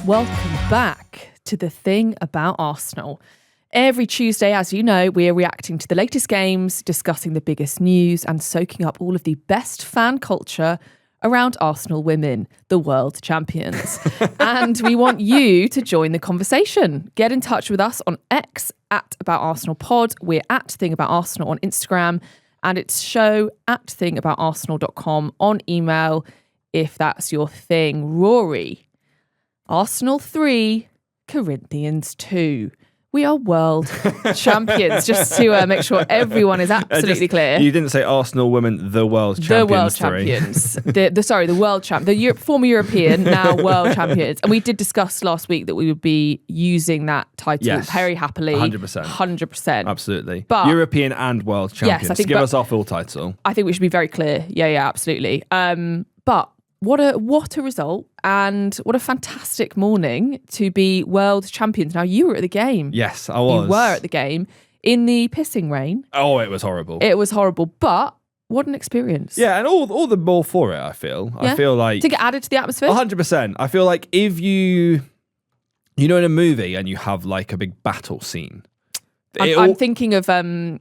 Welcome back to The Thing About Arsenal. Every Tuesday, as you know, we are reacting to the latest games, discussing the biggest news and soaking up all of the best fan culture around Arsenal women, the world champions. And we want you to join the conversation. Get in touch with us on X at About Arsenal Pod. We're at Thing About Arsenal on Instagram, and it's show at thingaboutarsenal.com on email if that's your thing. Rory, Arsenal 3, Corinthians 2. We are world champions, just to make sure everyone is absolutely clear. You didn't say Arsenal women, the world champions. The world champions. the world champ. The former European, now world champions. And we did discuss last week that we would be using that title very happily. 100%. 100%. Absolutely. But European and world champions. Yes, I think give us our full title. I think we should be very clear. Yeah, absolutely. But what a result, and what a fantastic morning to be world champions. Now, you were at the game. Yes, I was. You were at the game in the pissing rain. Oh, it was horrible. It was horrible, but what an experience. Yeah, and all the more for it, I feel. Yeah. I feel like... To get added to the atmosphere? 100%. I feel like if you know, in a movie and you have like a big battle scene. I'm thinking of Helm's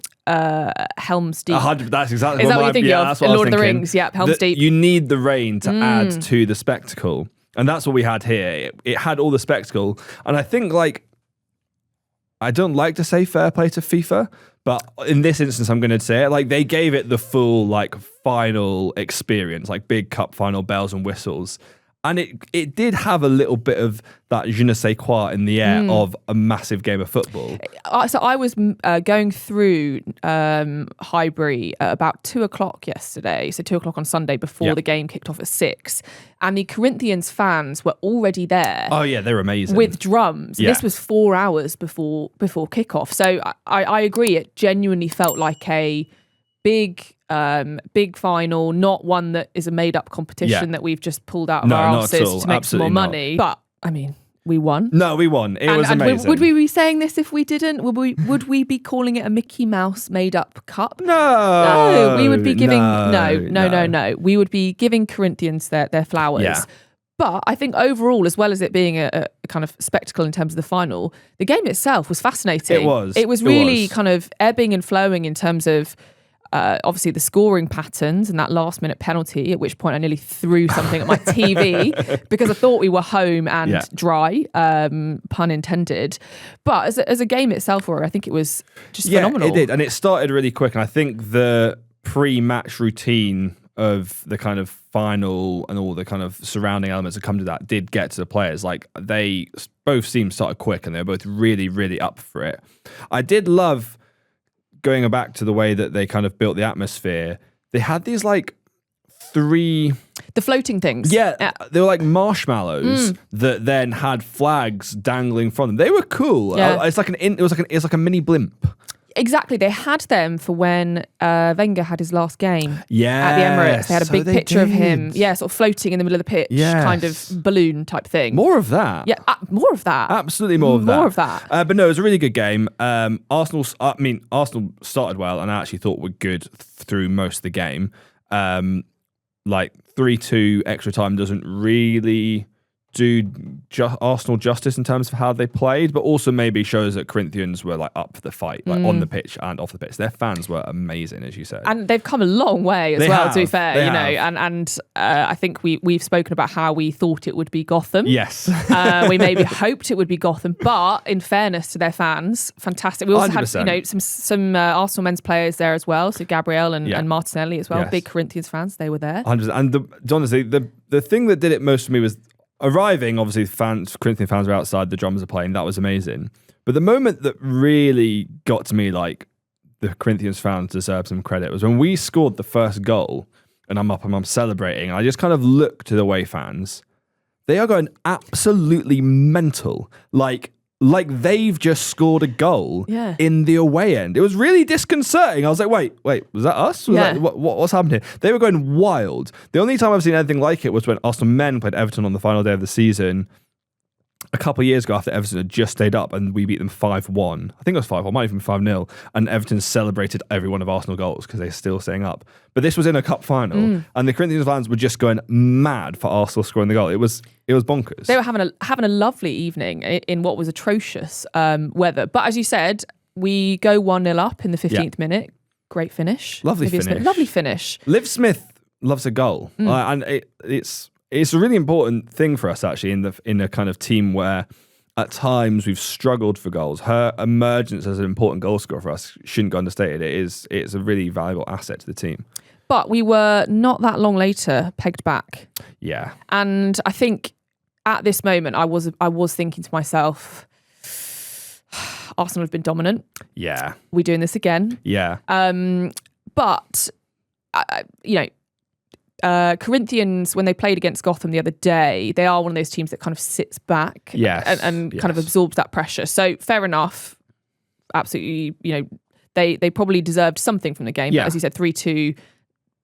Deep. 100%. That's exactly Is what that what you're thinking of? that's what Lord I was of the thinking. Rings, yep, Helm's Deep. You need the rain to add to the spectacle. And that's what we had here. It had all the spectacle. And I think, like, I don't like to say fair play to FIFA, but in this instance, I'm going to say it. Like, they gave it the full, like, final experience, like big cup final bells and whistles. And it did have a little bit of that je ne sais quoi in the air of a massive game of football. So I was going through Highbury at about 2:00 yesterday. So 2:00 on Sunday before the game kicked off at 6. And the Corinthians fans were already there. Oh, yeah, they're amazing. With drums. Yeah. This was 4 hours before kickoff. So I agree. It genuinely felt like a big final, not one that is a made-up competition that we've just pulled out of our arses to make some more money. But I mean, we won. No, we won. It was amazing. Would we be saying this if we didn't? Would we be calling it a Mickey Mouse made-up cup? No, we would be giving no. We would be giving Corinthians their flowers. Yeah. But I think overall, as well as it being a kind of spectacle in terms of the final, the game itself was fascinating. It was really kind of ebbing and flowing in terms of obviously the scoring patterns and that last minute penalty, at which point I nearly threw something at my TV because I thought we were home and dry, pun intended. But as a game itself, I think it was just phenomenal. It did, and it started really quick. And I think the pre-match routine of the kind of final and all the kind of surrounding elements that come to that did get to the players. Like, they both teams started quick and they were both really, really up for it. I did love going back to the way that they kind of built the atmosphere. They had these like the floating things. Yeah, they were like marshmallows that then had flags dangling from them. They were cool. Yeah. It's like a mini blimp. Exactly. They had them for when Wenger had his last game at the Emirates. They had a big picture of him, sort of floating in the middle of the pitch, kind of balloon type thing. More of that. Yeah, more of that. Absolutely more of that. More of that. But no, it was a really good game. Arsenal started well, and I actually thought were good through most of the game. Like 3-2 extra time doesn't really do Arsenal justice in terms of how they played, but also maybe shows that Corinthians were like up for the fight, like on the pitch and off the pitch. Their fans were amazing, as you said, and they've come a long way as well. To be fair, and I think we've spoken about how we thought it would be Gotham. Yes, we maybe hoped it would be Gotham, but in fairness to their fans, fantastic. We also 100%. Had some Arsenal men's players there as well, so Gabriel and Martinelli as well. Yes. Big Corinthians fans, they were there. 100%. And honestly, the thing that did it most for me was arriving. Obviously, Corinthian fans were outside, the drums are playing, that was amazing. But the moment that really got to me, like, the Corinthians fans deserve some credit, was when we scored the first goal and I'm up and I'm celebrating. And I just kind of look to the away fans. They are going absolutely mental. Like they've just scored a goal in the away end. It was really disconcerting. I was like, wait, was that us? What's happened here? They were going wild. The only time I've seen anything like it was when Arsenal men played Everton on the final day of the season. a couple of years ago after Everton had just stayed up and we beat them 5-1. I think it was 5-1, might even be 5-0. And Everton celebrated every one of Arsenal goals because they're still staying up. But this was in a cup final and the Corinthians fans were just going mad for Arsenal scoring the goal. It was bonkers. They were having a lovely evening in what was atrocious weather. But as you said, we go 1-0 up in the 15th minute. Great finish. Lovely finish. Lovely finish. Liv Smith loves a goal. And it's a really important thing for us actually in a kind of team where at times we've struggled for goals. Her emergence as an important goal scorer for us shouldn't go understated. It's a really valuable asset to the team. But we were not that long later pegged back. Yeah. And I think at this moment I was thinking to myself, Arsenal have been dominant. Yeah. We're doing this again. Yeah. But Corinthians, when they played against Gotham the other day, they are one of those teams that kind of sits back and kind of absorbs that pressure. So fair enough. Absolutely, they probably deserved something from the game. Yeah. But as you said, 3-2,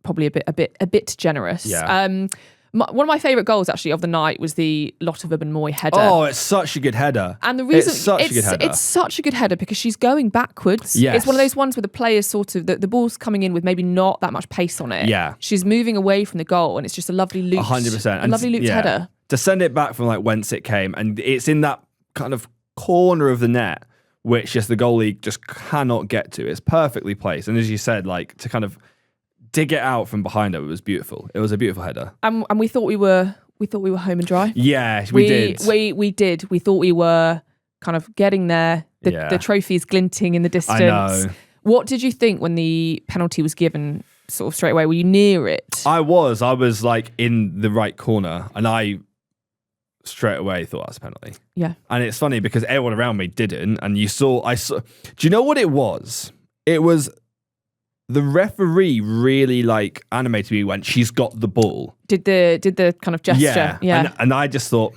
probably a bit generous. Yeah. One of my favourite goals actually of the night was the Lotte Wuben-Moy header. Oh, it's such a good header. And the reason it's such a good header because she's going backwards. Yes. It's one of those ones where the player's sort of the ball's coming in with maybe not that much pace on it. Yeah. She's moving away from the goal and it's just a lovely looped 100%. A lovely looped header. To send it back from like whence it came, and it's in that kind of corner of the net which just the goalie just cannot get to. It's perfectly placed. And as you said, like to kind of dig it out from behind her, it was beautiful. It was a beautiful header. And we thought we were home and dry. Yeah, we did. We did. We thought we were kind of getting there. The trophy's glinting in the distance. I know. What did you think when the penalty was given sort of straight away? Were you near it? I was like in the right corner and I straight away thought that's a penalty. Yeah. And it's funny because everyone around me didn't. And I saw, do you know what it was? It was the referee really like animated me when she's got the ball. Did the kind of gesture. Yeah. And I just thought,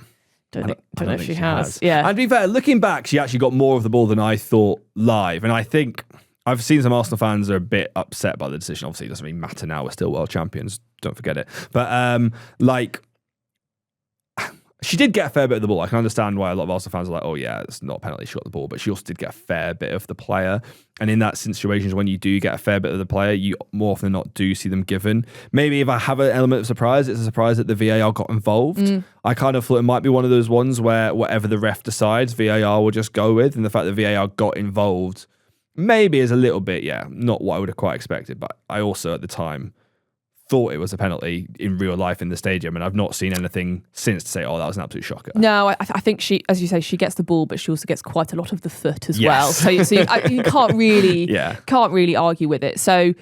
don't know if she has. Yeah. And to be fair, looking back, she actually got more of the ball than I thought live. And I think I've seen some Arsenal fans are a bit upset by the decision. Obviously, it doesn't really matter now. We're still world champions. Don't forget it. But she did get a fair bit of the ball. I can understand why a lot of Arsenal fans are like, oh yeah, it's not a penalty, she got the ball. But she also did get a fair bit of the player. And in that situations, when you do get a fair bit of the player, you more often than not do see them given. Maybe if I have an element of surprise, it's a surprise that the VAR got involved. I kind of thought it might be one of those ones where whatever the ref decides, VAR will just go with. And the fact that VAR got involved maybe is a little bit, not what I would have quite expected. But I also at the time thought it was a penalty in real life in the stadium, and I've not seen anything since to say, oh, that was an absolute shocker. No, I think she, as you say, she gets the ball, but she also gets quite a lot of the foot as well. So you can't really argue with it. So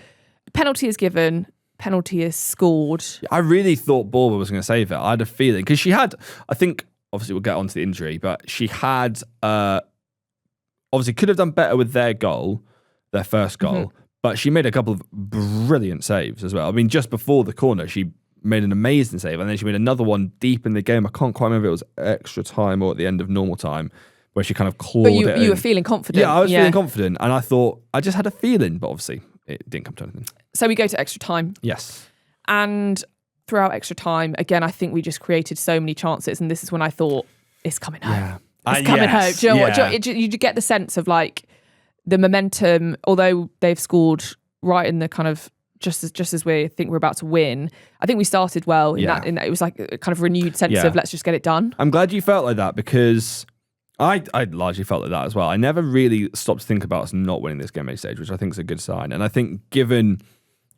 penalty is given, penalty is scored. I really thought Borbe was going to save it. I had a feeling because she had, I think, obviously we'll get onto the injury, but she had obviously could have done better with their first goal. But she made a couple of brilliant saves as well. I mean, just before the corner, she made an amazing save. And then she made another one deep in the game. I can't quite remember if it was extra time or at the end of normal time, where she kind of clawed it in. But you were feeling confident. Yeah, I was feeling confident. And I thought, I just had a feeling, but obviously it didn't come to anything. So we go to extra time. Yes. And throughout extra time, again, I think we just created so many chances. And this is when I thought, it's coming home. Yeah. It's coming home. Do you know what? You get the sense of like, the momentum, although they've scored right in the kind of just as we think we're about to win, I think we started well in that it was like a kind of renewed sense of let's just get it done. I'm glad you felt like that because I largely felt like that as well. I never really stopped to think about us not winning this game at any stage, which I think is a good sign. And I think given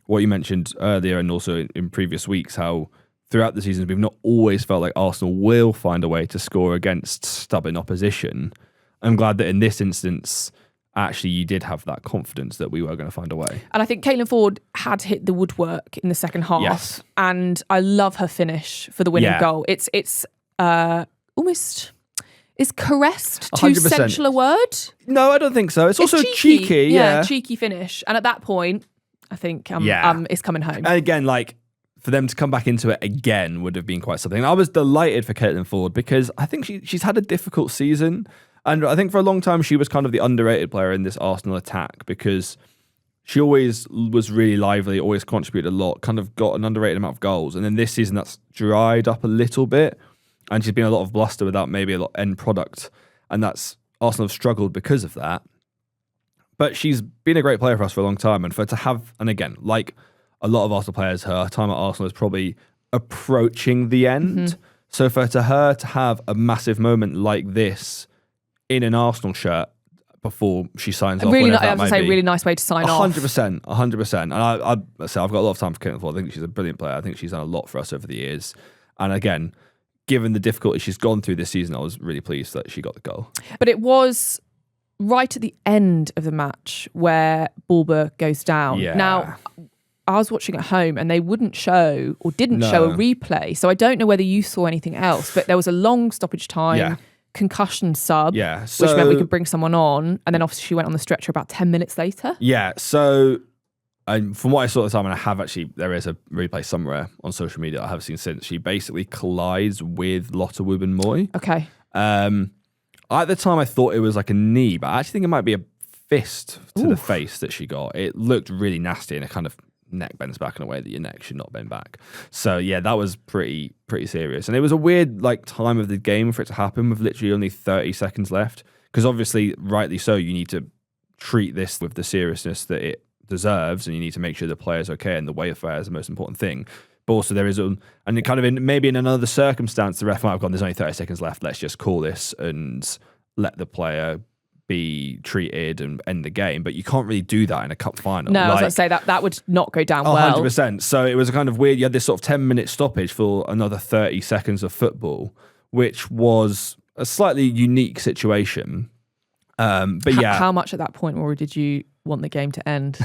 what you mentioned earlier and also in previous weeks, how throughout the season we've not always felt like Arsenal will find a way to score against stubborn opposition, I'm glad that in this instance actually you did have that confidence that we were going to find a way. And I think Caitlin Foord had hit the woodwork in the second half. Yes. And I love her finish for the winning goal. It's almost, is caressed too 100%. Essential a word? No, I don't think so. It's also cheeky. Yeah, cheeky finish. And at that point, I think it's coming home. And again, like for them to come back into it again would have been quite something. And I was delighted for Caitlin Foord because I think she's had a difficult season. And I think for a long time, she was kind of the underrated player in this Arsenal attack because she always was really lively, always contributed a lot, kind of got an underrated amount of goals. And then this season, that's dried up a little bit. and she's been a lot of bluster without maybe a lot end product, and that's Arsenal have struggled because of that. But she's been a great player for us for a long time, and for her to have, and again, like a lot of Arsenal players, her time at Arsenal is probably approaching the end. So for her to have a massive moment like this in an Arsenal shirt before she signs off, really, I was to say, really nice way to sign off. 100%. And I've got a lot of time for Katie McCabe. I think she's a brilliant player. I think she's done a lot for us over the years. And again, given the difficulty she's gone through this season, I was really pleased that she got the goal. But it was right at the end of the match where Borbe goes down. Yeah. Now, I was watching at home and they didn't show a replay. So I don't know whether you saw anything else, but there was a long stoppage time, concussion sub, which meant we could bring someone on. And then obviously she went on the stretcher about 10 minutes later. Yeah. So from what I saw at the time, and I have actually, there is a replay somewhere on social media I have seen since, she basically collides with Lotte Wuben-Moy. Okay. At the time I thought it was like a knee, but I actually think it might be a fist to the face that she got. It looked really nasty, and it kind of neck bends back in a way that your neck should not bend back. So yeah, that was pretty serious. And it was a weird like time of the game for it to happen with literally only 30 seconds left. Because obviously, rightly so, you need to treat this with the seriousness that it deserves, and you need to make sure the player's okay, and the way of fair is the most important thing. But also there is, and kind of maybe in another circumstance, the ref might have gone, there's only 30 seconds left, let's just call this and let the player be treated and end the game. But you can't really do that in a cup final. No, I was going to say that would not go down well. 100%. So it was a kind of weird, you had this sort of 10-minute stoppage for another 30 seconds of football, which was a slightly unique situation. But yeah. How much at that point, Rory, did you want the game to end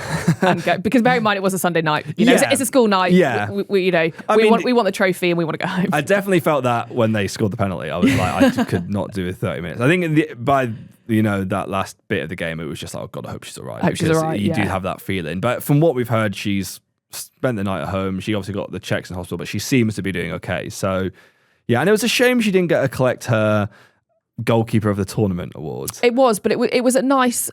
and go? Because bear in mind, it was a Sunday night. It's a school night. Yeah. We want the trophy and we want to go home. I definitely felt that when they scored the penalty. I was like, I could not do it 30 minutes. I think by that last bit of the game, it was just like, oh God, I hope she's all right. You do have that feeling. But from what we've heard, she's spent the night at home. She obviously got the checks in hospital, but she seems to be doing okay. So yeah, and it was a shame she didn't get to collect her goalkeeper of the tournament awards. It was, but it was a nice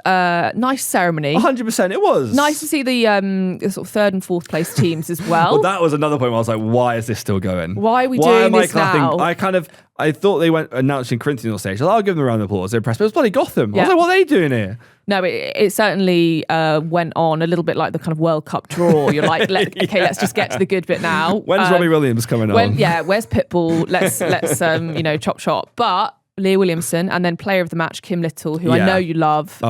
ceremony. 100% it was. Nice to see the sort of third and fourth place teams as well. Well, that was another point where I was like, why is this still going? Why are we doing this now? I thought they went announcing Corinthians on stage. I'll give them a round of applause. They're impressed. But it was bloody Gotham. Yeah. I was like, what are they doing here? No, it certainly went on a little bit like the kind of World Cup draw. You're like, okay, let's just get to the good bit now. When's Robbie Williams coming on? Yeah, where's Pitbull? Let's chop chop. But Leah Williamson and then player of the match, Kim Little, who I know you love,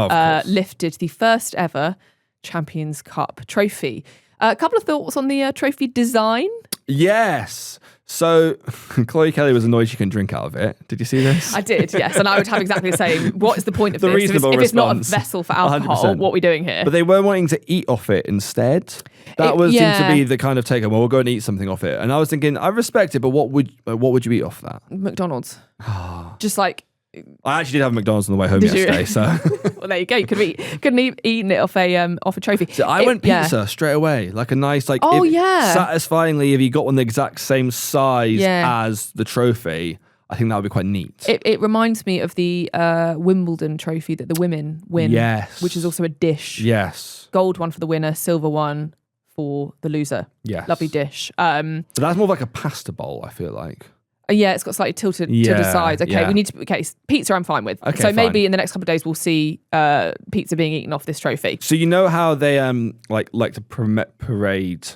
lifted the first ever Champions Cup trophy. A couple of thoughts on the trophy design? Yes. So Chloe Kelly was annoyed she couldn't drink out of it. Did you see this? I did, yes. And I would have exactly the same. What is the point of the this? Reasonable if it's not a response. vessel for alcohol, 100%. what are we doing here? But they were wanting to eat off it instead. That seemed to be the kind of take. Well, we'll go and eat something off it. And I was thinking, I respect it, but what would you eat off that? McDonald's. Just like... I actually did have McDonald's on the way home yesterday, so well, there you go. You couldn't have eaten it off a trophy. So I went pizza straight away, like a nice, satisfyingly. If you got one the exact same size as the trophy, I think that would be quite neat. It reminds me of the Wimbledon trophy that the women win, which is also a dish. Yes, gold one for the winner, silver one for the loser. Yes, lovely dish. But that's more like a pasta bowl. I feel like. Yeah, it's got slightly tilted sides. Okay, we need to. Okay, pizza I'm fine with. Okay, so maybe in the next couple of days we'll see pizza being eaten off this trophy. So you know how they like to parade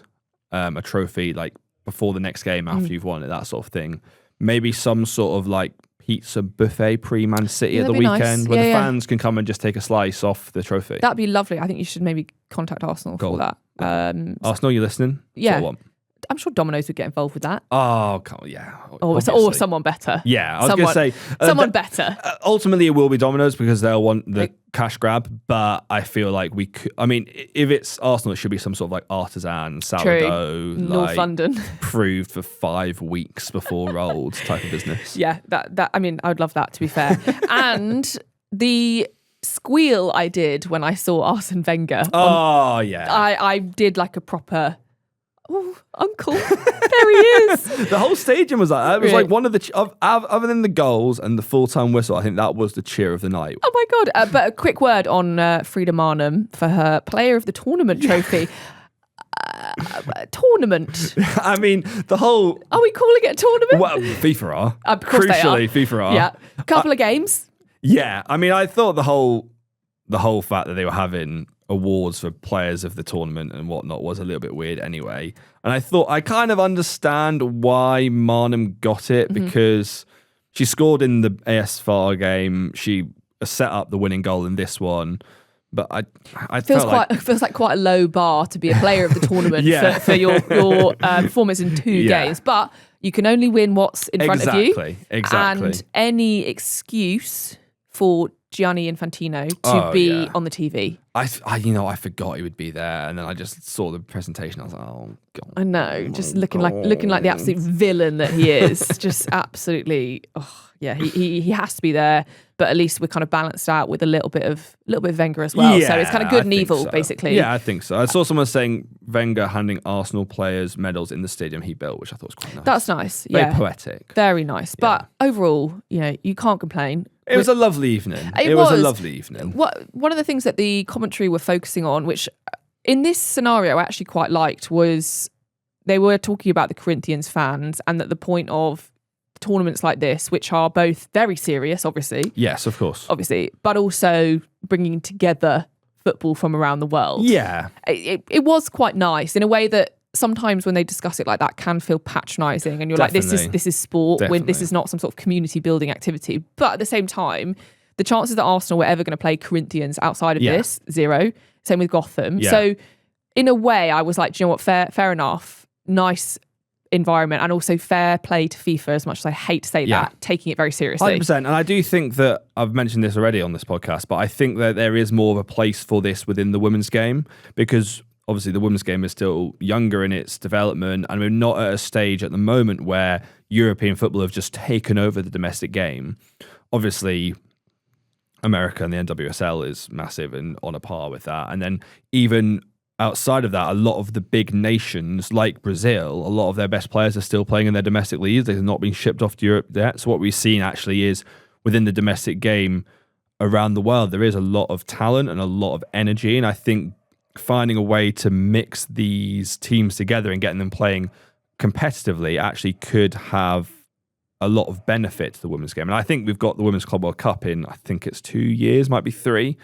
a trophy like before the next game after you've won it, that sort of thing. Maybe some sort of like pizza buffet pre-Man City at the weekend where the fans can come and just take a slice off the trophy. That'd be lovely. I think you should maybe contact Arsenal for that. Arsenal, you listening? Yeah. I'm sure Domino's would get involved with that. Oh, yeah. Or someone better. Yeah, I was going to say... someone better. Ultimately, it will be Domino's because they'll want the cash grab, but I feel like we could... I mean, if it's Arsenal, it should be some sort of like artisan sourdough. North London. Proved for 5 weeks before rolled type of business. Yeah, that. I mean, I would love that, to be fair. And the... squeal I did when I saw Arsène Wenger. I did like a proper... Oh, uncle, there he is. The whole stadium was like that. It was like one of the, other than the goals and the full-time whistle, I think that was the cheer of the night. Oh my God. But a quick word on Frida Marnham for her player of the tournament trophy. tournament. I mean, the whole... Are we calling it a tournament? Well, FIFA are. Of course Crucially, they are. FIFA are. Yeah, a couple of games. Yeah, I mean, I thought the whole fact that they were having awards for players of the tournament and whatnot was a little bit weird anyway. And I thought I kind of understand why Marnham got it because she scored in the AS4 game. She set up the winning goal in this one. But I feels like quite a low bar to be a player of the tournament for your performance in 2 games. But you can only win what's in front of you. Exactly. And any excuse for Gianni Infantino to be on the TV. I forgot he would be there, and then I just saw the presentation. I was like, oh god. I know, just looking like the absolute villain that he is. Just absolutely. He has to be there. But at least we're kind of balanced out with a little bit of Wenger as well. Yeah, so it's kind of good and evil, basically. Yeah, I think so. I saw someone saying Wenger handing Arsenal players medals in the stadium he built, which I thought was quite nice. That's nice. Very poetic. Very nice. Yeah. But overall, you can't complain. It was a lovely evening. It was a lovely evening. One of the things that the commentary were focusing on, which in this scenario I actually quite liked, was they were talking about the Corinthians fans and that the point of tournaments like this, which are both very serious, obviously. Yes, of course. Obviously, but also bringing together football from around the world. Yeah. It was quite nice in a way that sometimes when they discuss it like that can feel patronising and you're Definitely. like, this is sport, when this is not some sort of community building activity. But at the same time, the chances that Arsenal were ever going to play Corinthians outside of this, 0. Same with Gotham. Yeah. So in a way, I was like, do you know what, fair enough, nice environment, and also fair play to FIFA, as much as I hate to say that, taking it very seriously. 100%. And I do think that, I've mentioned this already on this podcast, but I think that there is more of a place for this within the women's game, because obviously the women's game is still younger in its development, and we're not at a stage at the moment where European football have just taken over the domestic game. Obviously, America and the NWSL is massive and on a par with that. And then even outside of that, a lot of the big nations like Brazil, a lot of their best players are still playing in their domestic leagues. They've not been shipped off to Europe yet. So what we've seen actually is within the domestic game around the world, there is a lot of talent and a lot of energy. And I think finding a way to mix these teams together and getting them playing competitively actually could have a lot of benefit to the women's game. And I think we've got the Women's Club World Cup in, I think it's 2 years, might be 3,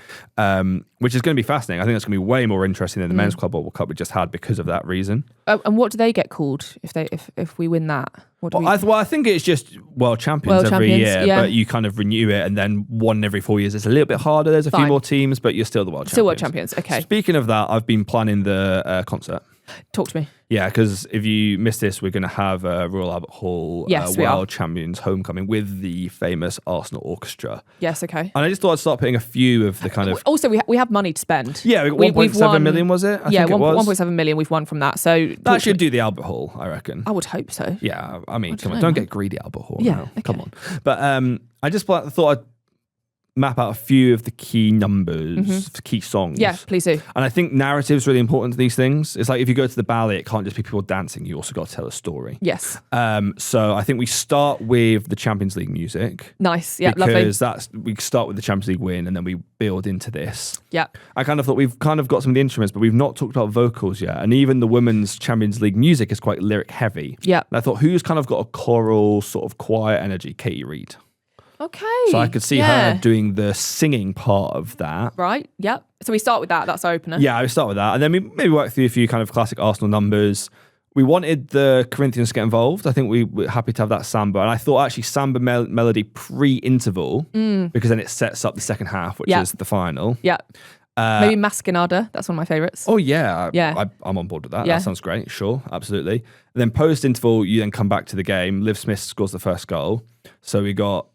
which is going to be fascinating. I think that's going to be way more interesting than the Men's Club World Cup we just had because of that reason. And what do they get called if we win that? I think it's just World Champions every year, but you kind of renew it, and then one every 4 years. It's a little bit harder. There's a few more teams, but you're still the World Champions. Still World Champions, okay. Speaking of that, I've been planning the concert. Talk to me. Yeah, because if you missed this, we're going to have a Royal Albert Hall World Champions homecoming with the famous Arsenal orchestra. Yes, okay. And I just thought I'd start putting a few of the kind of... Also, we have money to spend. Yeah, 1.7 million, was it? I think it was. 1.7 million we've won from that. So that should do the Albert Hall, I reckon. I would hope so. Yeah, I mean, come on, don't get greedy, Albert Hall. Yeah, now. Okay. Come on. But I just thought I'd map out a few of the key numbers, key songs. Yeah, please do. And I think narrative is really important to these things. It's like if you go to the ballet, it can't just be people dancing. You also got to tell a story. Yes. So I think we start with the Champions League music. Nice. Yeah, lovely. Because we start with the Champions League win and then we build into this. Yeah. I kind of thought we've kind of got some of the instruments, but we've not talked about vocals yet. And even the women's Champions League music is quite lyric heavy. Yeah. And I thought, who's kind of got a choral sort of quiet energy? Katie Reid. Okay. So I could see her doing the singing part of that. Right. Yep. So we start with that. That's our opener. Yeah, we start with that. And then we maybe work through a few kind of classic Arsenal numbers. We wanted the Corinthians to get involved. I think we were happy to have that samba. And I thought actually samba melody pre-interval, because then it sets up the second half, which is the final. Yeah. Maybe Masquinada. That's one of my favourites. Oh, yeah. I'm on board with that. Yeah. That sounds great. Sure. Absolutely. And then post-interval, you then come back to the game. Liv Smith scores the first goal. So we got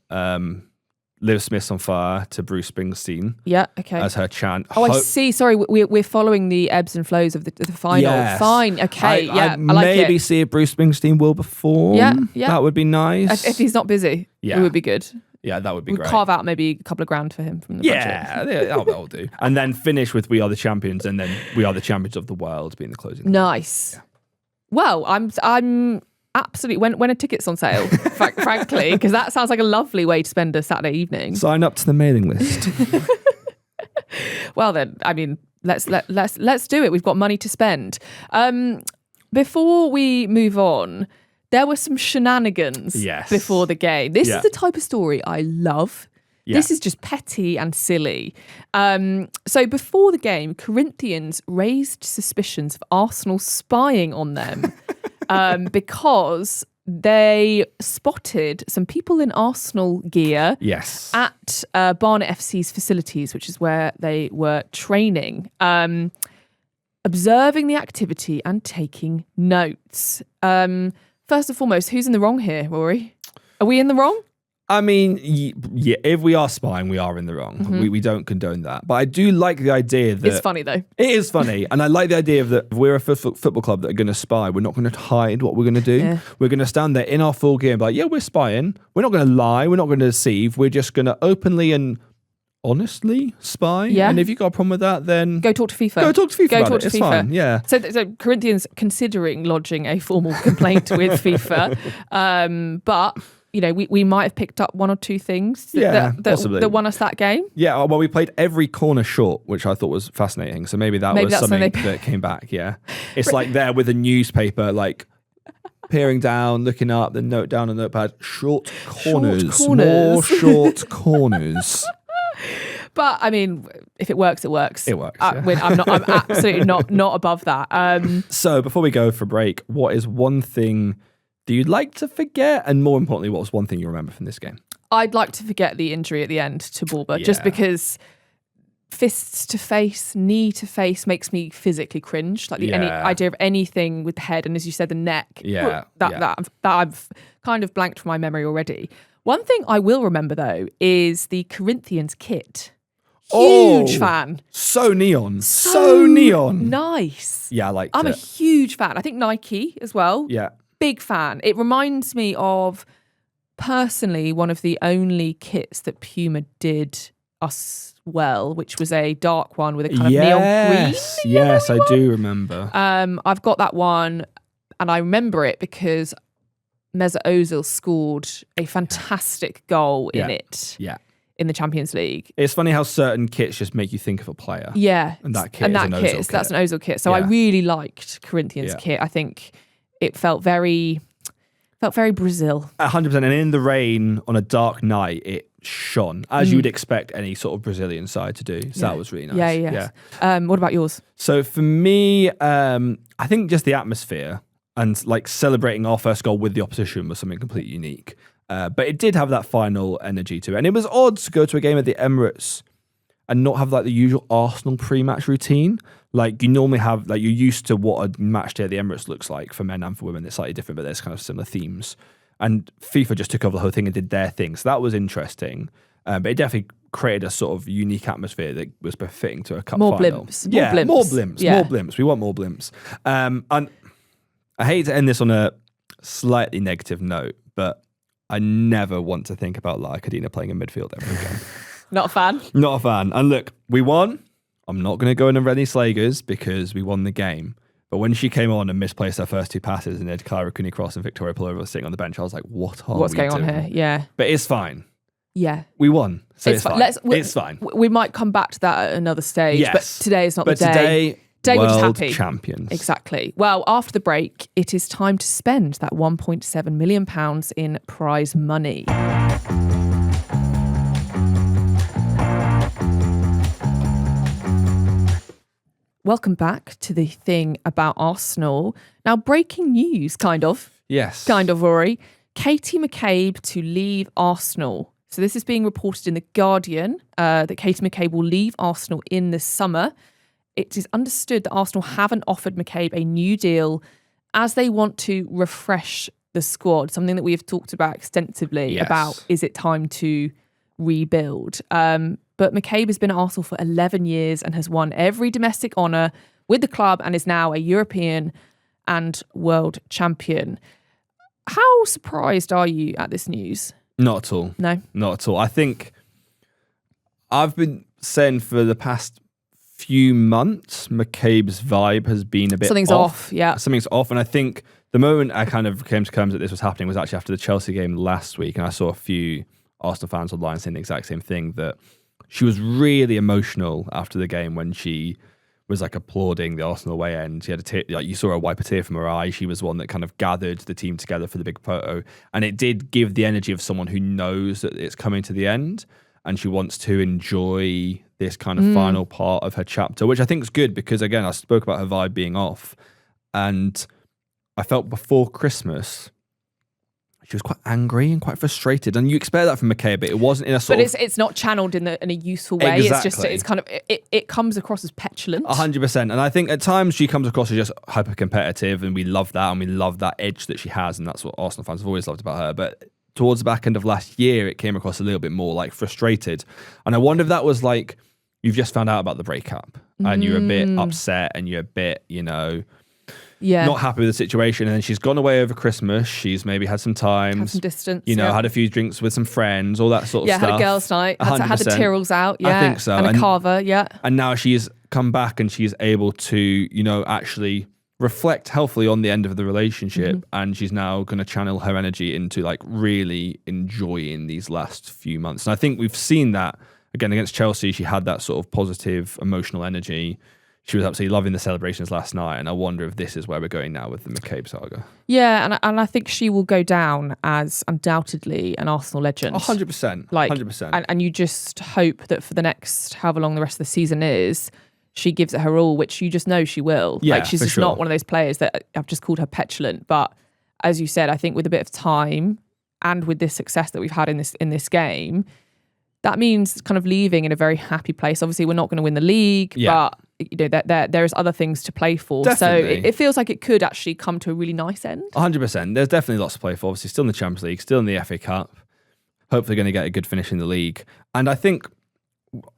Liv Smith's on fire to Bruce Springsteen. Yeah, okay. As her chant. Oh, I see. Sorry, we're following the ebbs and flows of the final. Yes. Fine, okay. I like it. Maybe see if Bruce Springsteen will perform. Yeah. That would be nice. If he's not busy, it would be good. Yeah, that would be great. Carve out maybe a couple of grand for him from the budget. Yeah, that'll do. And then finish with We Are the Champions, and then We Are the Champions of the World being the closing. Nice. Yeah. Well, I'm absolutely... When are tickets on sale, frankly? Because that sounds like a lovely way to spend a Saturday evening. Sign up to the mailing list. Well then, I mean... let's do it. We've got money to spend. Before we move on, there were some shenanigans before the game. This is the type of story I love. Yeah. This is just petty and silly. So before the game, Corinthians raised suspicions of Arsenal spying on them because they spotted some people in Arsenal gear at Barnet FC's facilities, which is where they were training, observing the activity and taking notes. First and foremost, who's in the wrong here, Rory? Are we in the wrong? I mean, yeah, if we are spying, we are in the wrong. Mm-hmm. We don't condone that. But I do like the idea that... It's funny, though. It is funny. And I like the idea of that if we're a football club that are going to spy, we're not going to hide what we're going to do. Yeah. We're going to stand there in our full gear and be like, yeah, we're spying. We're not going to lie. We're not going to deceive. We're just going to openly and honestly spy. Yeah. And if you've got a problem with that, then... Go talk to FIFA. Go talk to FIFA It's fine, yeah. So Corinthians considering lodging a formal complaint with FIFA. But... You know, we might have picked up one or two things that won us that game. Yeah, well, we played every corner short, which I thought was fascinating. So maybe was something that came back, yeah. It's like there with a newspaper, like peering down, looking up, then note down a notepad. Short corners. More short corners. But, I mean, if it works, it works. It works, I'm absolutely not above that. So before we go for break, what is one thing... do you like to forget? And more importantly, what was one thing you remember from this game? I'd like to forget the injury at the end to Borbe, just because fists to face, knee to face makes me physically cringe. Like any idea of anything with the head, and as you said, the neck. That I've kind of blanked from my memory already. One thing I will remember, though, is the Corinthians kit. Huge fan. So neon. So neon. Nice. Yeah, I liked I'm a huge fan. I think Nike as well. Yeah. Big fan. It reminds me of, personally, one of the only kits that Puma did us well, which was a dark one with a kind of neon green. Yes, I do remember. I've got that one, and I remember it because Mesut Ozil scored a fantastic goal in it. Yeah. In the Champions League. It's funny how certain kits just make you think of a player. Yeah. And that kit is an Ozil kit. That's an Ozil kit. So I really liked Corinthians kit. I think it felt very Brazil. 100%. And in the rain on a dark night, it shone, as you would expect any sort of Brazilian side to do. So that was really nice. Yeah. What about yours? So for me, I think just the atmosphere and like celebrating our first goal with the opposition was something completely unique. But it did have that final energy to it. And it was odd to go to a game at the Emirates and not have like the usual Arsenal pre-match routine. Like you normally have, like you're used to what a match day at the Emirates looks like for men and for women. It's slightly different, but there's kind of similar themes. And FIFA just took over the whole thing and did their thing. So that was interesting. But it definitely created a sort of unique atmosphere that was befitting to a cup final. More blimps. More blimps. We want more blimps. And I hate to end this on a slightly negative note, but I never want to think about Lara Cadena playing in midfield ever again. Not a fan? Not a fan. And look, we won. I'm not going to go into Rennie Slagers because we won the game. But when she came on and misplaced her first two passes and had Kyra Cooney-Cross and Victoria Pullover were sitting on the bench, I was like, what's going on here? Yeah. But it's fine. Yeah. We won. So it's fine. It's fine. We might come back to that at another stage. Yes. But today is not the day. Today we're just happy. Champions. Exactly. Well, after the break, it is time to spend that £1.7 million in prize money. Welcome back to the thing about Arsenal. Now, breaking news, kind of. Yes. Kind of, Rory. Katie McCabe to leave Arsenal. So this is being reported in The Guardian that Katie McCabe will leave Arsenal in the summer. It is understood that Arsenal haven't offered McCabe a new deal as they want to refresh the squad, something that we have talked about extensively about, is it time to rebuild? But McCabe has been at Arsenal for 11 years and has won every domestic honour with the club and is now a European and world champion. How surprised are you at this news? Not at all. No? Not at all. I think I've been saying for the past few months, McCabe's vibe has been a bit Something's off. Yeah. Something's off. And I think the moment I kind of came to terms that this was happening was actually after the Chelsea game last week. And I saw a few Arsenal fans online saying the exact same thing, that she was really emotional after the game when she was like applauding the Arsenal away end. She had a tear, like you saw her wipe a tear from her eye. She was one that kind of gathered the team together for the big photo, and it did give the energy of someone who knows that it's coming to the end and she wants to enjoy this kind of final part of her chapter, which I think is good because, again, I spoke about her vibe being off, and I felt before Christmas she was quite angry and quite frustrated, and you expect that from McCabe, but it wasn't in a sort of... But it's not channeled in a useful way. Exactly. It's kind of it comes across as petulant. 100%, and I think at times she comes across as just hyper competitive, and we love that, and we love that edge that she has, and that's what Arsenal fans have always loved about her. But towards the back end of last year, it came across a little bit more like frustrated, and I wonder if that was like you've just found out about the breakup and you're a bit upset and you're a bit, not happy with the situation, and then she's gone away over Christmas. She's maybe had some time, had some distance, had a few drinks with some friends, all that sort of stuff. Yeah, had a girls' night, had the Tyrrells out, I think so, and a carver, And now she's come back and she's able to, actually reflect healthily on the end of the relationship, and she's now going to channel her energy into like really enjoying these last few months. And I think we've seen that again against Chelsea. She had that sort of positive emotional energy. She was absolutely loving the celebrations last night, and I wonder if this is where we're going now with the McCabe saga. Yeah, and I think she will go down as undoubtedly an Arsenal legend. 100%. 100%. And you just hope that for the next, however long the rest of the season is, she gives it her all, which you just know she will. Yeah, she's just not one of those players that I've just called her petulant. But as you said, I think with a bit of time and with this success that we've had in this game, that means kind of leaving in a very happy place. Obviously, we're not going to win the league, but there's other things to play for. Definitely. So it feels like it could actually come to a really nice end. 100%. There's definitely lots to play for. Obviously, still in the Champions League, still in the FA Cup. Hopefully going to get a good finish in the league. And I think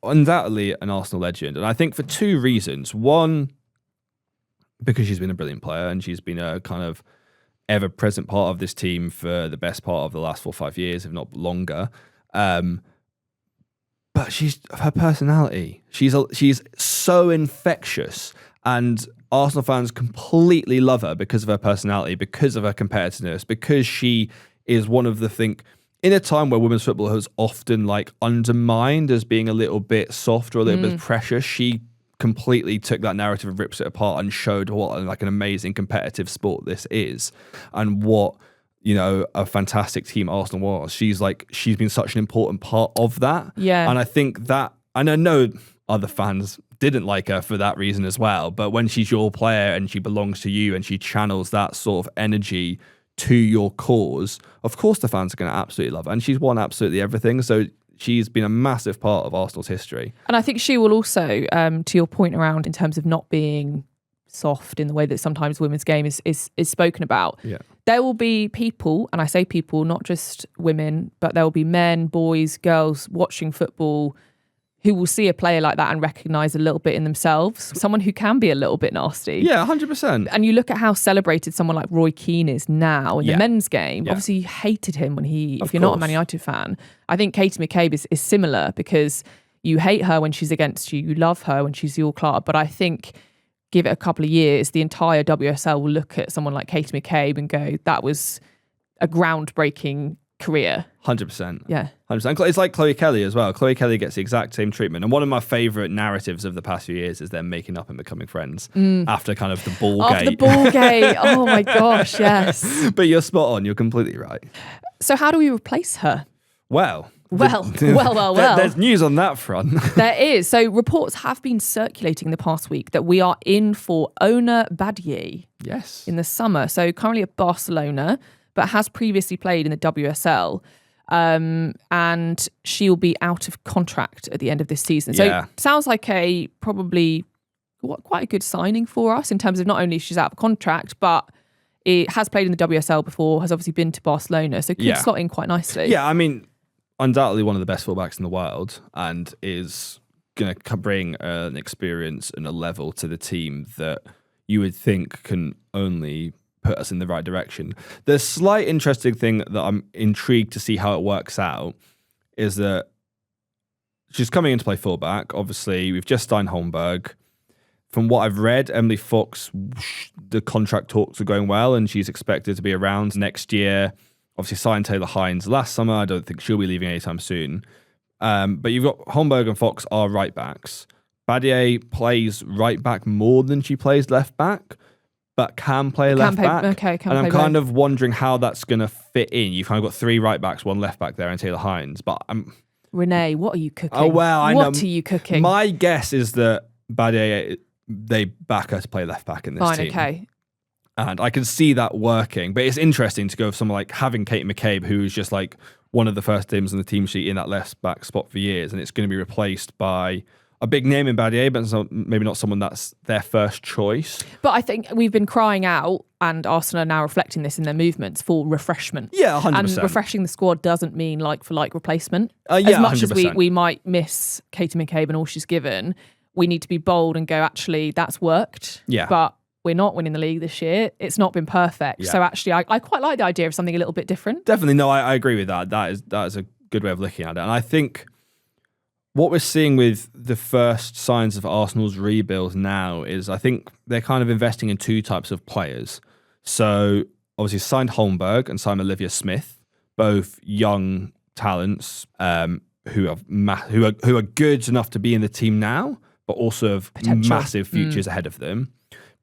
undoubtedly an Arsenal legend. And I think for two reasons. One, because she's been a brilliant player and she's been a kind of ever-present part of this team for the best part of the last 4 or 5 years, if not longer. But her personality. She's so infectious, and Arsenal fans completely love her because of her personality, because of her competitiveness, because she is one of the in a time where women's football has often like undermined as being a little bit soft or a little bit precious. She completely took that narrative and rips it apart and showed what like an amazing competitive sport this is, and what a fantastic team Arsenal was. She's been such an important part of that. Yeah. And I think that, and I know other fans didn't like her for that reason as well, but when she's your player and she belongs to you and she channels that sort of energy to your cause, of course the fans are going to absolutely love her. And she's won absolutely everything. So she's been a massive part of Arsenal's history. And I think she will also, to your point around in terms of not being soft in the way that sometimes women's game is spoken about. Yeah. There will be people, and I say people, not just women, but there will be men, boys, girls watching football who will see a player like that and recognise a little bit in themselves. Someone who can be a little bit nasty. Yeah, 100%. And you look at how celebrated someone like Roy Keane is now in the men's game. Yeah. Obviously, you hated him if you're not a Man United fan. I think Katie McCabe is similar, because you hate her when she's against you. You love her when she's your club. But I think give it a couple of years, the entire WSL will look at someone like Katie McCabe and go, that was a groundbreaking career. 100%. Yeah. 100%. It's like Chloe Kelly as well. Chloe Kelly gets the exact same treatment. And one of my favourite narratives of the past few years is them making up and becoming friends after kind of the ball gate. After the ball gate. Oh my gosh, yes. But you're spot on. You're completely right. So how do we replace her? Well. There's news on that front. There is. So reports have been circulating in the past week that we are in for Ona Batlle. Yes. In the summer. So currently at Barcelona, but has previously played in the WSL. And she will be out of contract at the end of this season. So sounds like probably quite a good signing for us in terms of not only she's out of contract, but it has played in the WSL before, has obviously been to Barcelona. So could slot in quite nicely. Yeah, I mean, undoubtedly one of the best fullbacks in the world, and is going to bring an experience and a level to the team that you would think can only put us in the right direction. The slight interesting thing that I'm intrigued to see how it works out is that she's coming in to play fullback. Obviously, we've just signed Holmberg. From what I've read, Emily Fox, the contract talks are going well, and she's expected to be around next year. Obviously signed Taylor Hines last summer. I don't think she'll be leaving anytime soon. But you've got Holmberg and Fox are right backs. Batlle plays right back more than she plays left back, but can play left back. And I'm kind of wondering how that's going to fit in. You've kind of got 3 right backs, 1 left back there, and Taylor Hines. But Renee, what are you cooking? Oh well, I know. What are you cooking? My guess is that Batlle, they back her to play left back in this team. Okay. And I can see that working. But it's interesting to go with someone like having Katie McCabe, who's just like one of the first names on the team sheet in that left back spot for years, and it's going to be replaced by a big name in Batlle, but maybe not someone that's their first choice. But I think we've been crying out, and Arsenal are now reflecting this in their movements, for refreshment. Yeah, 100%. And refreshing the squad doesn't mean like for like replacement. Yeah, as much 100%. as we might miss Katie McCabe and all she's given, we need to be bold and go, actually, that's worked. Yeah. But we're not winning the league this year. It's not been perfect. Yeah. So actually, I quite like the idea of something a little bit different. Definitely. No, I agree with that. That is a good way of looking at it. And I think what we're seeing with the first signs of Arsenal's rebuild now is I think they're kind of investing in 2 types of players. So obviously signed Holmberg and signed Olivia Smith, both young talents who are good enough to be in the team now, but also have massive futures ahead of them.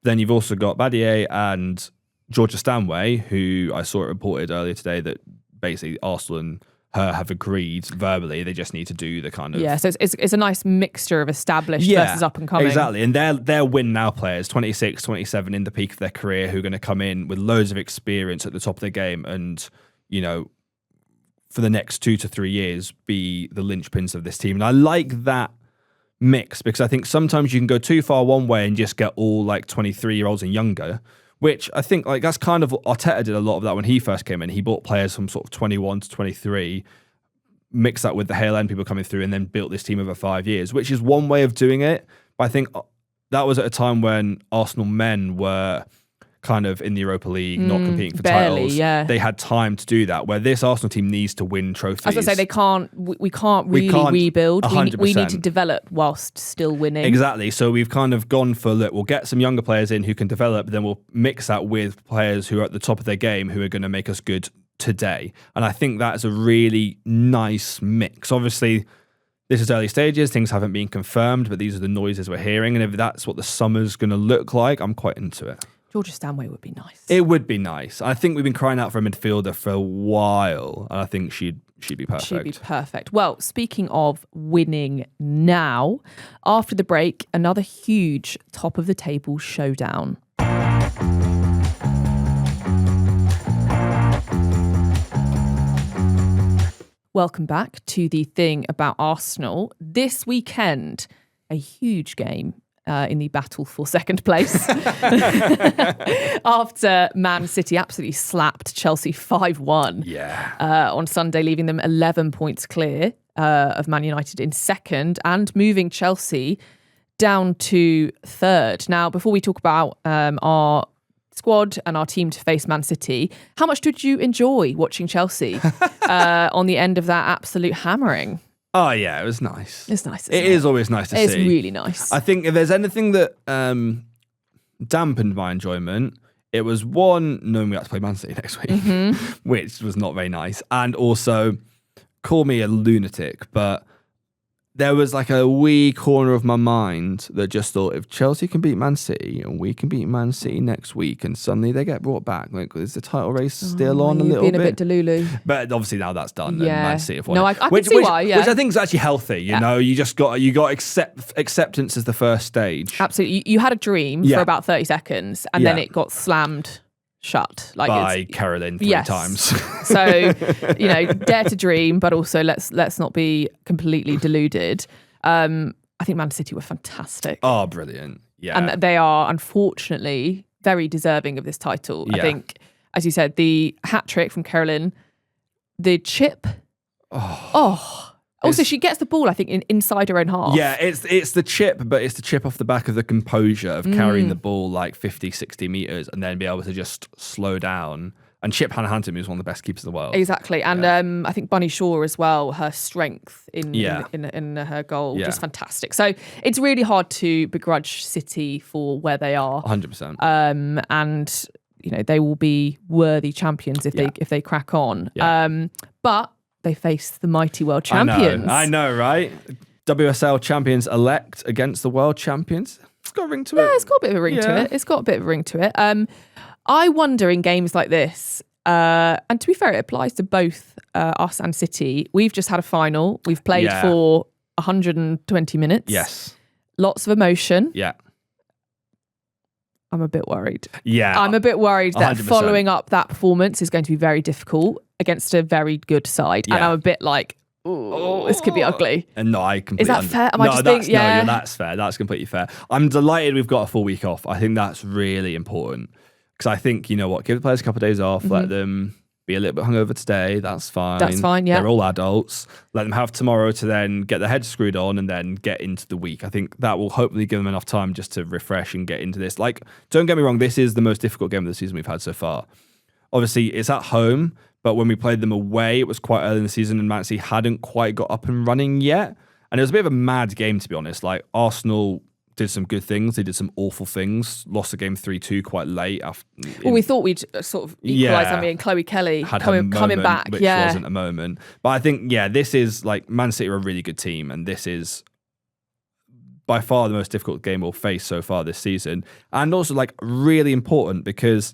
Then you've also got Batlle and Georgia Stanway, who I saw it reported earlier today that basically Arsenal and her have agreed verbally. They just need to do the kind of... Yeah, so it's a nice mixture of established versus up and coming. Exactly. And they're win now players, 26, 27 in the peak of their career, who are going to come in with loads of experience at the top of their game and, you know, for the next 2 to 3 years be the linchpins of this team. And I like that mix because I think sometimes you can go too far one way and just get all like 23-year-olds and younger, which I think like that's kind of Arteta did a lot of that when he first came in. He bought players from sort of 21 to 23, mixed that with the Hale End people coming through, and then built this team over 5 years, which is one way of doing it. But I think that was at a time when Arsenal men were kind of in the Europa League, not competing for titles. Yeah. They had time to do that, where this Arsenal team needs to win trophies. As I say, we can't really rebuild. 100%. We need to develop whilst still winning. Exactly. So we've kind of gone for, look, we'll get some younger players in who can develop, then we'll mix that with players who are at the top of their game who are going to make us good today. And I think that's a really nice mix. Obviously, this is early stages, things haven't been confirmed, but these are the noises we're hearing. And if that's what the summer's going to look like, I'm quite into it. Georgia Stanway would be nice. It would be nice. I think we've been crying out for a midfielder for a while, and I think she'd be perfect. She'd be perfect. Well, speaking of winning now, after the break, another huge top of the table showdown. Welcome back to the thing about Arsenal. This weekend, a huge game in the battle for second place after Man City absolutely slapped Chelsea 5-1 on Sunday, leaving them 11 points clear of Man United in second and moving Chelsea down to third. Now, before we talk about our squad and our team to face Man City, how much did you enjoy watching Chelsea on the end of that absolute hammering? Oh, yeah, it was nice. It's nice. It is always nice to see. It's really nice. I think if there's anything that dampened my enjoyment, it was one, knowing we had to play Man City next week, which was not very nice. And also, call me a lunatic, but there was like a wee corner of my mind that just thought, if Chelsea can beat Man City and we can beat Man City next week and suddenly they get brought back, like, is the title race still on a little bit? Being a bit delulu. But obviously now that's done and Man City have won. No, I can see why, Which I think is actually healthy, you know? You got acceptance as the first stage. Absolutely. You had a dream for about 30 seconds and then it got slammed shut by Caroline 3 times. So, you know, dare to dream, but also let's not be completely deluded. I think Man City were fantastic. Oh, brilliant. Yeah. And they are unfortunately very deserving of this title. I think, as you said, the hat trick from Caroline, the chip. Also, she gets the ball, I think, inside her own half. Yeah, it's the chip, but it's the chip off the back of the composure of carrying the ball like 50, 60 metres and then be able to just slow down. And Chip Hannah-Hampton is one of the best keepers in the world. Exactly. And I think Bunny Shaw as well, her strength in her goal, just fantastic. So it's really hard to begrudge City for where they are. 100%. And, you know, they will be worthy champions if they crack on. Yeah. But they face the mighty world champions. I know, right? WSL champions-elect against the world champions. It's got a ring to it. Yeah, it's got a bit of a ring to it. It's got a bit of a ring to it. I wonder in games like this, and to be fair, it applies to both us and City. We've just had a final. We've played for 120 minutes. Yes. Lots of emotion. Yeah. I'm a bit worried. Yeah. I'm a bit worried that 100%. following up that performance is going to be very difficult against a very good side. Yeah. And I'm a bit like, oh, this could be ugly. And no, I completely... Is that fair? Am I just thinking, No, that's fair. That's completely fair. I'm delighted we've got a full week off. I think that's really important. Because I think, you know what, give the players a couple of days off, let them be a little bit hungover today. That's fine. That's fine, yeah. They're all adults. Let them have tomorrow to then get their heads screwed on and then get into the week. I think that will hopefully give them enough time just to refresh and get into this. Like, don't get me wrong, this is the most difficult game of the season we've had so far. Obviously, it's at home, but when we played them away, it was quite early in the season and Man City hadn't quite got up and running yet. And it was a bit of a mad game, to be honest. Like, Arsenal did some good things. They did some awful things. Lost the game 3-2 quite late. Well, we thought we'd sort of equalise. I mean, Chloe Kelly had coming back. Which wasn't a moment. But I think, this is like Man City are a really good team. And this is by far the most difficult game we'll face so far this season. And also like really important because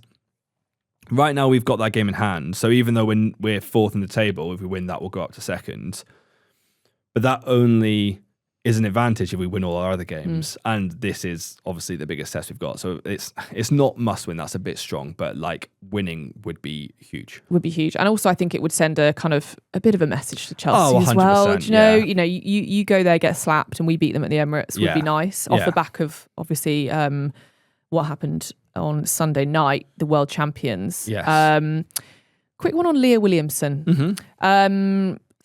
right now we've got that game in hand. So even though when we're fourth in the table, if we win that, we'll go up to second. But that only is an advantage if we win all our other games. And this is obviously the biggest test we've got. So it's not must win. That's a bit strong, but like winning would be huge. Would be huge. And also I think it would send a bit of a message to Chelsea as well. Do you know, you go there, get slapped and we beat them at the Emirates would be nice. Off the back of obviously what happened on Sunday night, the world champions. Yes. Quick one on Leah Williamson.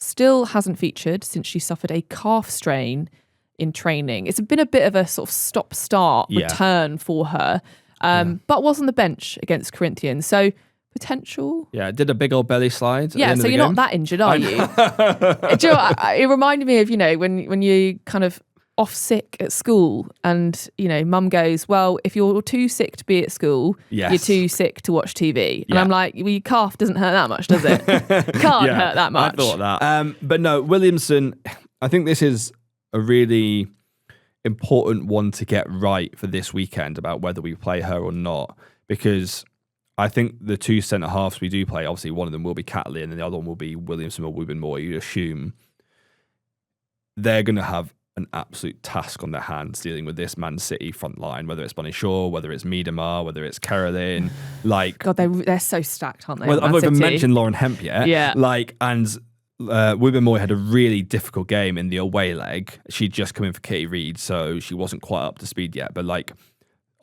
Still hasn't featured since she suffered a calf strain in training. It's been a bit of a sort of stop-start return for her, but was on the bench against Corinthians. So potential. Yeah, did a big old belly slide. Yeah, so you're not that injured, are you? Do you know what, it reminded me of, when you kind of off sick at school and, mum goes, well, if you're too sick to be at school, you're too sick to watch TV. And I'm like, well, your calf doesn't hurt that much, does it? Can't hurt that much. I thought that. But no, Williamson, I think this is a really important one to get right for this weekend about whether we play her or not, because I think the two centre-halves we do play, obviously one of them will be Catley and then the other one will be Williamson or Wuben-Moy. You assume they're going to have an absolute task on their hands dealing with this Man City front line, whether it's Bunny Shaw, whether it's Miedemar, whether it's Caroline. God, they're so stacked, aren't they? Well, I've not even mentioned Lauren Hemp yet. Yeah. And Wuben-Moy had a really difficult game in the away leg. She'd just come in for Katie Reid, so she wasn't quite up to speed yet. But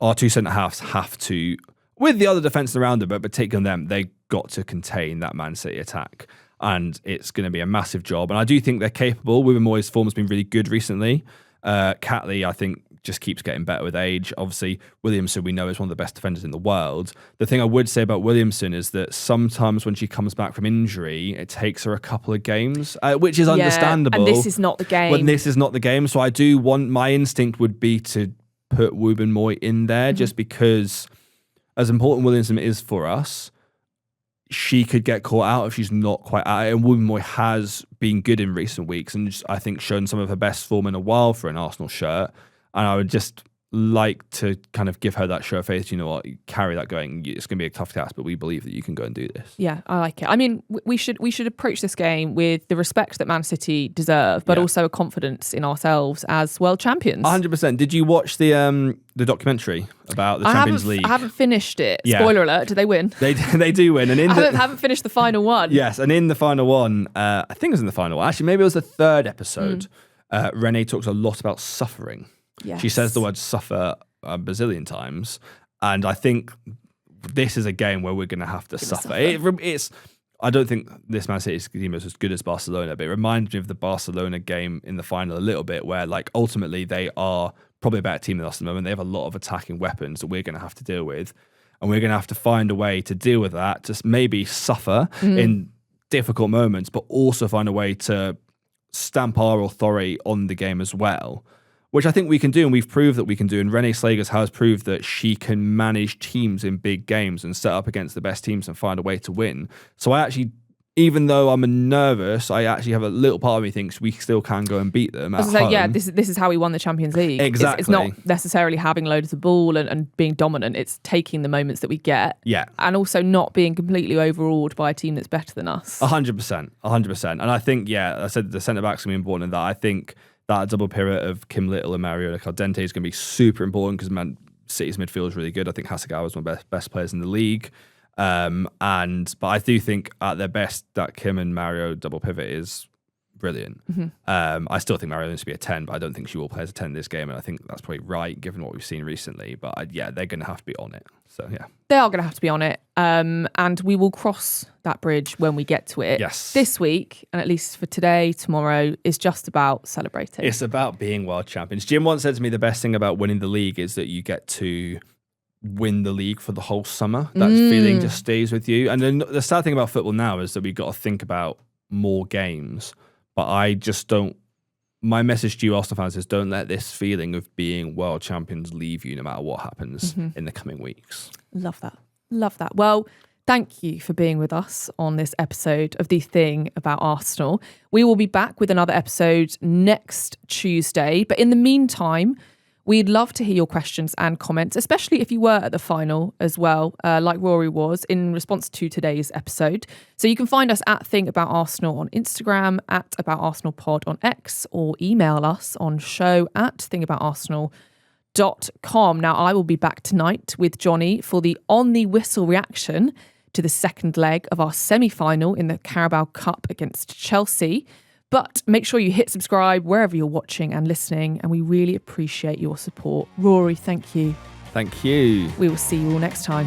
our two centre-halves have to, with the other defence around them, but particularly them, they got to contain that Man City attack. And it's going to be a massive job. And I do think they're capable. Wuben-Moy's form has been really good recently. Catley, I think, just keeps getting better with age. Obviously, Williamson, we know, is one of the best defenders in the world. The thing I would say about Williamson is that sometimes when she comes back from injury, it takes her a couple of games, which is understandable. And this is not the game. Well, this is not the game. So I do want, my instinct would be to put Wuben-Moy in there just because, as important Williamson is for us, she could get caught out if she's not quite at it. And Wuben-Moy has been good in recent weeks and just, I think, shown some of her best form in a while for an Arsenal shirt. And I would just like to kind of give her that show of faith. You know what? Carry that going. It's going to be a tough task, but we believe that you can go and do this. Yeah, I like it. I mean, we should approach this game with the respect that Man City deserve, but also a confidence in ourselves as world champions. 100%. Did you watch the documentary about the Champions League? I haven't finished it. Spoiler alert, did they win? They do win. And I haven't finished the final one. Yes, and in the final one, I think it was in the final one. Actually, maybe it was the third episode. Renee talks a lot about suffering. Yes. She says the word suffer a bazillion times. And I think this is a game where we're going to have to suffer. I don't think this Man City team is as good as Barcelona, but it reminds me of the Barcelona game in the final a little bit where ultimately they are probably a better team than us at the moment. They have a lot of attacking weapons that we're going to have to deal with. And we're going to have to find a way to deal with that, to maybe suffer in difficult moments, but also find a way to stamp our authority on the game as well, which I think we can do, and we've proved that we can do. And Renee Slagers has proved that she can manage teams in big games and set up against the best teams and find a way to win. So I actually even though I'm nervous, I actually have a little part of me thinks we still can go and beat them at home. Yeah, this is how we won the Champions League. Exactly. It's not necessarily having loads of ball and being dominant. It's taking the moments that we get. Yeah. And also not being completely overawed by a team that's better than us. 100%. And I think, I said the centre-backs are going to be important in that. I think that double pivot of Kim Little and Mariona Caldentey is going to be super important because Man City's midfield is really good. I think Hasegawa is one of the best players in the league. But I do think at their best that Kim and Mario double pivot is brilliant. I still think Mario needs to be a 10, but I don't think she will play as a 10 in this game, and I think that's probably right given what we've seen recently. But they're going to have to be on it. So they are going to have to be on it, and we will cross that bridge when we get to it. Yes. This week, and at least for today, tomorrow, is just about celebrating. It's about being world champions. Jim once said to me the best thing about winning the league is that you get to win the league for the whole summer. That feeling just stays with you. And then the sad thing about football now is that we've got to think about more games. But I just don't. My message to you, Arsenal fans, is don't let this feeling of being world champions leave you no matter what happens in the coming weeks. Love that. Well, thank you for being with us on this episode of The Thing About Arsenal. We will be back with another episode next Tuesday. But in the meantime, we'd love to hear your questions and comments, especially if you were at the final as well, like Rory was, in response to today's episode. So you can find us at Think About Arsenal on Instagram, at About Arsenal Pod on X, or email us on show@thinkaboutarsenal.com. Now, I will be back tonight with Johnny for the On the Whistle reaction to the second leg of our semi-final in the Carabao Cup against Chelsea. But make sure you hit subscribe wherever you're watching and listening, and we really appreciate your support. Rory, thank you. Thank you. We will see you all next time.